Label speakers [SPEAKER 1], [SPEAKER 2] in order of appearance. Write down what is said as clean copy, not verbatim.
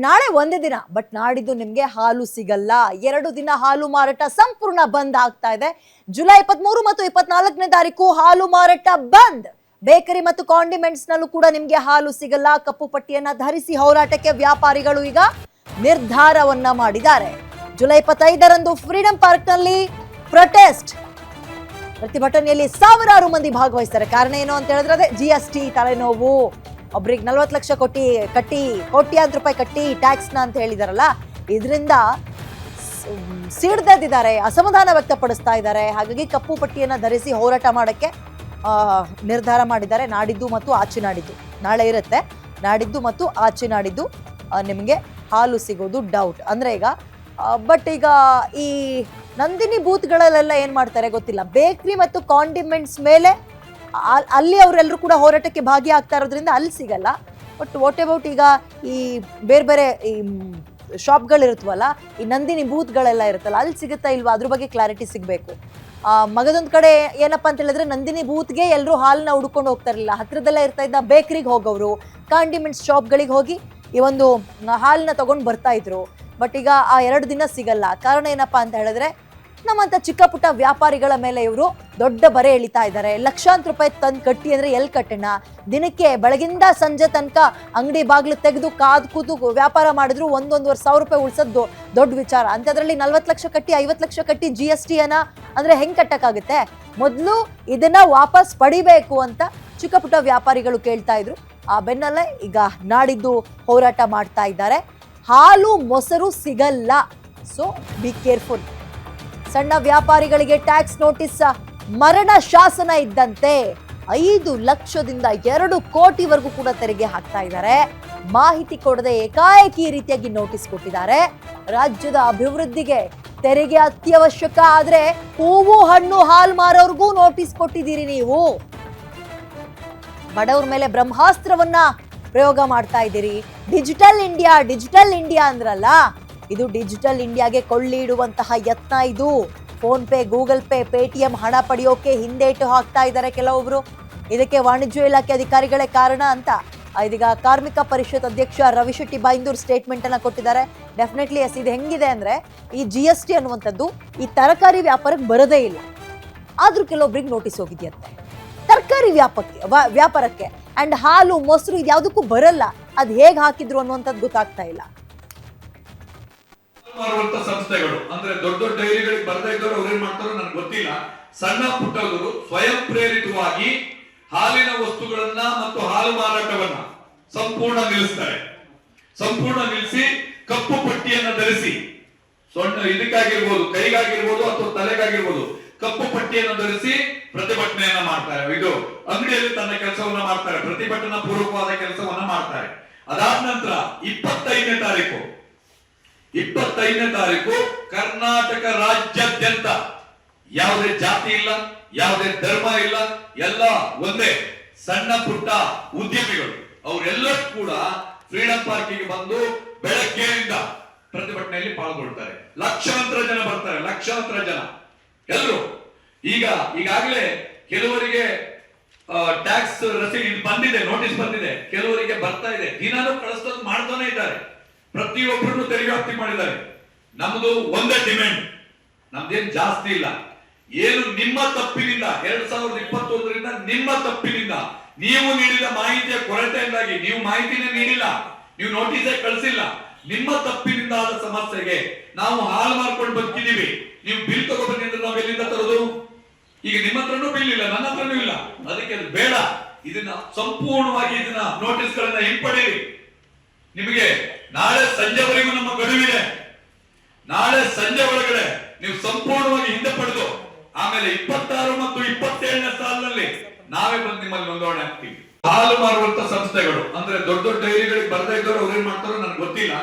[SPEAKER 1] ನಾಳೆ ಒಂದೇ ದಿನ, ಬಟ್ ನಾಡಿದ್ದು ನಿಮ್ಗೆ ಹಾಲು ಸಿಗಲ್ಲ. 2 ದಿನ ಹಾಲು ಮಾರಾಟ ಸಂಪೂರ್ಣ ಬಂದ್ ಆಗ್ತಾ ಇದೆ. ಜುಲೈ 23 ಮತ್ತು 24ನೇ ತಾರೀಕು ಹಾಲು ಮಾರಾಟ ಬಂದ್. ಬೇಕರಿ ಮತ್ತು ಕಾಂಡಿಮೆಂಟ್ಸ್ ನಲ್ಲೂ ಕೂಡ ನಿಮ್ಗೆ ಹಾಲು ಸಿಗಲ್ಲ. ಕಪ್ಪು ಪಟ್ಟಿಯನ್ನ ಧರಿಸಿ ಹೋರಾಟಕ್ಕೆ ವ್ಯಾಪಾರಿಗಳು ಈಗ ನಿರ್ಧಾರವನ್ನ ಮಾಡಿದ್ದಾರೆ. ಜುಲೈ 25ರಂದು ಫ್ರೀಡಂ ಪಾರ್ಕ್ ನಲ್ಲಿ ಪ್ರತಿಭಟನೆಯಲ್ಲಿ ಸಾವಿರಾರು ಮಂದಿ ಭಾಗವಹಿಸ್ತಾರೆ. ಕಾರಣ ಏನು ಅಂತ ಹೇಳಿದ್ರೆ ಅದೇ GST ತಲೆನೋವು. ಒಬ್ರಿಗೆ 40 ಲಕ್ಷ ಕಟ್ಟಿ ಕೋಟ್ಯಾಂತರ ರೂಪಾಯಿ ಕಟ್ಟಿ ಟ್ಯಾಕ್ಸ್ ನ ಅಂತ ಹೇಳಿದಾರಲ್ಲ, ಇದರಿಂದ ಸಿಡ್ದಿದ್ದಾರೆ, ಅಸಮಾಧಾನ ವ್ಯಕ್ತಪಡಿಸ್ತಾ ಇದ್ದಾರೆ. ಹಾಗಾಗಿ ಕಪ್ಪು ಪಟ್ಟಿಯನ್ನ ಧರಿಸಿ ಹೋರಾಟ ಮಾಡಕ್ಕೆ ನಿರ್ಧಾರ ಮಾಡಿದ್ದಾರೆ. ನಾಡಿದ್ದು ಮತ್ತು ಆಚೆ ನಾಡಿದ್ದು ನಾಳೆ ಇರುತ್ತೆ. ನಾಡಿದ್ದು ಮತ್ತು ಆಚೆ ನಾಡಿದ್ದು ನಿಮಗೆ ಹಾಲು ಸಿಗೋದು ಡೌಟ್. ಅಂದ್ರೆ ಈಗ ಬಟ್ ಈಗ ಈ ನಂದಿನಿ ಬೂತ್ಗಳಲ್ಲೆಲ್ಲ ಏನ್ ಮಾಡ್ತಾರೆ ಗೊತ್ತಿಲ್ಲ. ಬೇಕರಿ ಮತ್ತು ಕಾಂಡಿಮೆಂಟ್ಸ್ ಮೇಲೆ ಅಲ್ಲಿ ಅವರೆಲ್ಲರೂ ಕೂಡ ಹೋರಾಟಕ್ಕೆ ಭಾಗಿಯಾಗ್ತಾ ಇರೋದ್ರಿಂದ ಅಲ್ಲಿ ಸಿಗಲ್ಲ. ಬಟ್ ವಾಟ್ ಅಬೌಟ್ ಈಗ ಈ ಬೇರೆ ಈ ಶಾಪ್ಗಳಿರುತ್ತವಲ್ಲ, ಈ ನಂದಿನಿ ಬೂತ್ಗಳೆಲ್ಲ ಇರುತ್ತಲ್ಲ, ಅಲ್ಲಿ ಸಿಗುತ್ತಾ ಇಲ್ವಾ ಅದ್ರ ಬಗ್ಗೆ ಕ್ಲಾರಿಟಿ ಸಿಗಬೇಕು. ಮಗದೊಂದು ಕಡೆ ಏನಪ್ಪಾ ಅಂತ ಹೇಳಿದ್ರೆ ನಂದಿನಿ ಬೂತ್ಗೆ ಎಲ್ಲರೂ ಹಾಲನ್ನ ಹುಡ್ಕೊಂಡು ಹೋಗ್ತಾ ಇರಲಿಲ್ಲ. ಹತ್ರದಲ್ಲೇ ಇರ್ತಾ ಇದ್ದ ಬೇಕರಿಗೆ ಹೋಗೋರು, ಕಾಂಡಿಮೆಂಟ್ಸ್ ಶಾಪ್ಗಳಿಗೆ ಹೋಗಿ ಈ ಒಂದು ಹಾಲನ್ನ ತಗೊಂಡು ಬರ್ತಾ ಇದ್ರು. ಬಟ್ ಈಗ ಆ 2 ದಿನ ಸಿಗಲ್ಲ. ಕಾರಣ ಏನಪ್ಪಾ ಅಂತ ಹೇಳಿದ್ರೆ ನಮ್ಮಂತ ಚಿಕ್ಕ ಪುಟ್ಟ ವ್ಯಾಪಾರಿಗಳ ಮೇಲೆ ಇವರು ದೊಡ್ಡ ಬರೆ ಎಳಿತಾ ಇದ್ದಾರೆ. ಲಕ್ಷಾಂತರ ರೂಪಾಯಿ ತಂದು ಕಟ್ಟಿ ಅಂದ್ರೆ ಎಲ್ಲಿ ಕಟ್ಟಣ? ದಿನಕ್ಕೆ ಬೆಳಗಿಂದ ಸಂಜೆ ತನಕ ಅಂಗಡಿ ಬಾಗ್ಲು ತೆಗೆದು ಕಾದು ಕೂತು ವ್ಯಾಪಾರ ಮಾಡಿದ್ರು 1-1.5 ರೂಪಾಯಿ ಉಳಿಸೋದು ದೊಡ್ಡ ವಿಚಾರ. ಅಂತದ್ರಲ್ಲಿ 40 ಲಕ್ಷ ಕಟ್ಟಿ 50 ಲಕ್ಷ ಕಟ್ಟಿ GST ಅಂದ್ರೆ ಹೆಂಗ್ ಕಟ್ಟಕ್ಕಾಗುತ್ತೆ? ಮೊದಲು ಇದನ್ನ ವಾಪಸ್ ಪಡಿಬೇಕು ಅಂತ ಚಿಕ್ಕ ಪುಟ್ಟ ವ್ಯಾಪಾರಿಗಳು ಕೇಳ್ತಾ ಇದ್ರು. ಆ ಬೆನ್ನಲ್ಲೇ ಈಗ ನಾಡಿದ್ದು ಹೋರಾಟ ಮಾಡ್ತಾ ಇದ್ದಾರೆ. ಹಾಲು ಮೊಸರು ಸಿಗಲ್ಲ, ಸೊ ಬಿ ಕೇರ್ಫುಲ್. ಸಣ್ಣ ವ್ಯಾಪಾರಿಗಳಿಗೆ ಟ್ಯಾಕ್ಸ್ ನೋಟಿಸ್ ಮರಣ ಶಾಸನ ಇದ್ದಂತೆ 5 ಲಕ್ಷದಿಂದ 2 ಕೋಟಿವರೆಗೂ ಕೂಡ ತೆರಿಗೆ ಹಾಕ್ತಾ ಇದ್ದಾರೆ. ಮಾಹಿತಿ ಕೊಡದೆ ಏಕಾಏಕಿ ಈ ರೀತಿಯಾಗಿ ನೋಟಿಸ್ ಕೊಟ್ಟಿದ್ದಾರೆ. ರಾಜ್ಯದ ಅಭಿವೃದ್ಧಿಗೆ ತೆರಿಗೆ ಅತ್ಯವಶ್ಯಕ, ಆದ್ರೆ ಹೂವು ಹಣ್ಣು ಹಾಲು ಮಾರೋರ್ಗೂ ನೋಟಿಸ್ ಕೊಟ್ಟಿದ್ದೀರಿ ನೀವು. ಬಡವ್ರ ಮೇಲೆ ಬ್ರಹ್ಮಾಸ್ತ್ರವನ್ನ ಪ್ರಯೋಗ ಮಾಡ್ತಾ ಇದ್ದೀರಿ. ಡಿಜಿಟಲ್ ಇಂಡಿಯಾ ಅಂದ್ರಲ್ಲ, ಇದು ಡಿಜಿಟಲ್ ಇಂಡಿಯಾಗೆ ಕೊಳ್ಳಿ ಇಡುವಂತಹ ಯತ್ನ. ಇದು phone pay, Google pay, Paytm ಹಣ ಪಡೆಯೋಕೆ ಹಿಂದೇಟು ಹಾಕ್ತಾ ಇದ್ದಾರೆ ಕೆಲವೊಬ್ರು. ಇದಕ್ಕೆ ವಾಣಿಜ್ಯ ಇಲಾಖೆ ಅಧಿಕಾರಿಗಳೇ ಕಾರಣ ಅಂತ ಇದೀಗ ಕಾರ್ಮಿಕ ಪರಿಷತ್ ಅಧ್ಯಕ್ಷ ರವಿಶೆಟ್ಟಿ ಬೈಂದೂರ್ ಸ್ಟೇಟ್ಮೆಂಟ್ ಅನ್ನ ಕೊಟ್ಟಿದ್ದಾರೆ. ಡೆಫಿನೆಟ್ಲಿ ಎಸ್, ಇದು ಹೆಂಗಿದೆ ಅಂದ್ರೆ ಈ GST ಅನ್ನುವಂಥದ್ದು ಈ ತರಕಾರಿ ವ್ಯಾಪಾರಕ್ಕೆ ಬರೋದೇ ಇಲ್ಲ, ಆದ್ರೂ ಕೆಲವೊಬ್ರಿಗೆ ನೋಟಿಸ್ ಹೋಗಿದೆಯಂತೆ. ತರಕಾರಿ ವ್ಯಾಪಾರಕ್ಕೆ ಅಂಡ್ ಹಾಲು ಮೊಸರು ಇದ್ಯಾವುದಕ್ಕೂ ಬರಲ್ಲ. ಅದ್ ಹೇಗ್ ಹಾಕಿದ್ರು ಅನ್ನುವಂಥದ್ದು ಗೊತ್ತಾಗ್ತಾ ಇಲ್ಲ.
[SPEAKER 2] ಸಂಸ್ಥೆಗಳು ಅಂದ್ರೆ ದೊಡ್ಡ ದೊಡ್ಡ ಡೈರಿಗಳಿಗೆ ಬರ್ತಾ ಇದ್ದವರು ಅವ್ರು ಏನ್ ಮಾಡ್ತಾರೋ ನನಗೆ ಗೊತ್ತಿಲ್ಲ. ಸಣ್ಣ ಪುಟ್ಟವರು ಸ್ವಯಂ ಪ್ರೇರಿತವಾಗಿ ಹಾಲಿನ ವಸ್ತುಗಳನ್ನ ಮತ್ತು ಹಾಲು ಮಾರಾಟವನ್ನ ಸಂಪೂರ್ಣ ನಿಲ್ಲಿಸಿ ಕಪ್ಪು ಪಟ್ಟಿಯನ್ನ ಧರಿಸಿ, ಇದಕ್ಕಾಗಿರ್ಬೋದು, ಕೈಗಾಗಿರ್ಬೋದು ಅಥವಾ ತಲೆಗಾಗಿರ್ಬೋದು, ಕಪ್ಪು ಪಟ್ಟಿಯನ್ನು ಧರಿಸಿ ಪ್ರತಿಭಟನೆಯನ್ನ ಮಾಡ್ತಾರೆ. ಇದು ಅಂಗಡಿಯಲ್ಲಿ ತನ್ನ ಕೆಲಸವನ್ನ ಮಾಡ್ತಾರೆ, ಪ್ರತಿಭಟನಾ ಪೂರ್ವಕವಾದ ಕೆಲಸವನ್ನ ಮಾಡ್ತಾರೆ. ಅದಾದ ನಂತರ 25ನೇ ತಾರೀಕು ಕರ್ನಾಟಕ ರಾಜ್ಯಾದ್ಯಂತ ಯಾವುದೇ ಜಾತಿ ಇಲ್ಲ, ಯಾವುದೇ ಧರ್ಮ ಇಲ್ಲ, ಎಲ್ಲ ಒಂದೇ. ಸಣ್ಣ ಪುಟ್ಟ ಉದ್ಯಮಿಗಳು ಅವರೆಲ್ಲರೂ ಕೂಡ ಫ್ರೀಡಂ ಪಾರ್ಕಿಗೆ ಬಂದು ಬೆಳಗ್ಗೆಯಿಂದ ಪ್ರತಿಭಟನೆಯಲ್ಲಿ ಪಾಲ್ಗೊಳ್ತಾರೆ. ಲಕ್ಷಾಂತರ ಜನ ಬರ್ತಾರೆ, ಎಲ್ಲರೂ. ಈಗಾಗಲೇ ಕೆಲವರಿಗೆ ಟ್ಯಾಕ್ಸ್ ರಸೀದಿ ಬಂದಿದೆ, ನೋಟಿಸ್ ಬಂದಿದೆ, ಕೆಲವರಿಗೆ ಬರ್ತಾ ಇದೆ. ದಿನಾನು ಕಳಿಸೋದು ಮಾಡ್ತಾನೆ ಇದ್ದಾರೆ. ಪ್ರತಿಯೊಬ್ಬರನ್ನು ತೆರಿಗೆ ವ್ಯಾಪ್ತಿ ಮಾಡಿದ್ದಾರೆ. ನಮ್ದು ಒಂದೇ ಡಿಮ್ಯಾಂಡ್, ನಮ್ದೇನ್ ಜಾಸ್ತಿ ಇಲ್ಲ. ಏನು ನಿಮ್ಮ ತಪ್ಪಿನಿಂದ 2021ರಿಂದ ನಿಮ್ಮ ತಪ್ಪಿನಿಂದ ನೀವು ನೀಡಿದ ಮಾಹಿತಿಯ ಕೊರತೆಯಿಂದಾಗಿ, ನೀವು ಮಾಹಿತಿನೇ ನೀಡಿಲ್ಲ, ನೀವು ನೋಟಿಸೇ ಕಳಿಸಿಲ್ಲ, ನಿಮ್ಮ ತಪ್ಪಿನಿಂದ ಆದ ಸಮಸ್ಯೆಗೆ ನಾವು ಹಾಳು ಮಾಡ್ಕೊಂಡು ಬದುಕಿದೀವಿ. ನೀವು ಬಿಲ್ ತಗೊಬನ್ನಿ ಅಂದ್ರೆ ನಾವು ಎಲ್ಲಿಂದ ತರೋದು? ಈಗ ನಿಮ್ಮ ಹತ್ರನೂ ಬಿಲ್ ಇಲ್ಲ, ನನ್ನ ಹತ್ರನೂ ಇಲ್ಲ. ಅದಕ್ಕೆ ಅದು ಬೇಡ. ಇದನ್ನ ಸಂಪೂರ್ಣವಾಗಿ ನೋಟಿಸ್ ಗಳನ್ನ ಹಿಂಪಡೀರಿ. ನಿಮಗೆ ನಾಳೆ ಸಂಜೆವರೆಗೂ ನಮ್ಮ ಗಡುವಿದೆ. ನಾಳೆ ಸಂಜೆ ಒಳಗಡೆ ನೀವು ಸಂಪೂರ್ಣವಾಗಿ ಹಿಂದೆ ಪಡೆದು ಆಮೇಲೆ 26 ಮತ್ತು 27ನೇ ಸಾಲಿನಲ್ಲಿ ನಾವೇ ಬಂದು ನಿಮ್ಮಲ್ಲಿ ನೋಂದಣಿ ಆಗ್ತೀವಿ. ಹಾಲು ಮಾರುವಂತ ಸಂಸ್ಥೆಗಳು ಅಂದ್ರೆ ದೊಡ್ಡ ದೊಡ್ಡ ಡೈರಿಗಳಿಗೆ ಬರ್ತಾ ಇದ್ದವರು ಅವ್ರು ಏನ್ ಮಾಡ್ತಾರೋ ನನಗೆ ಗೊತ್ತಿಲ್ಲ.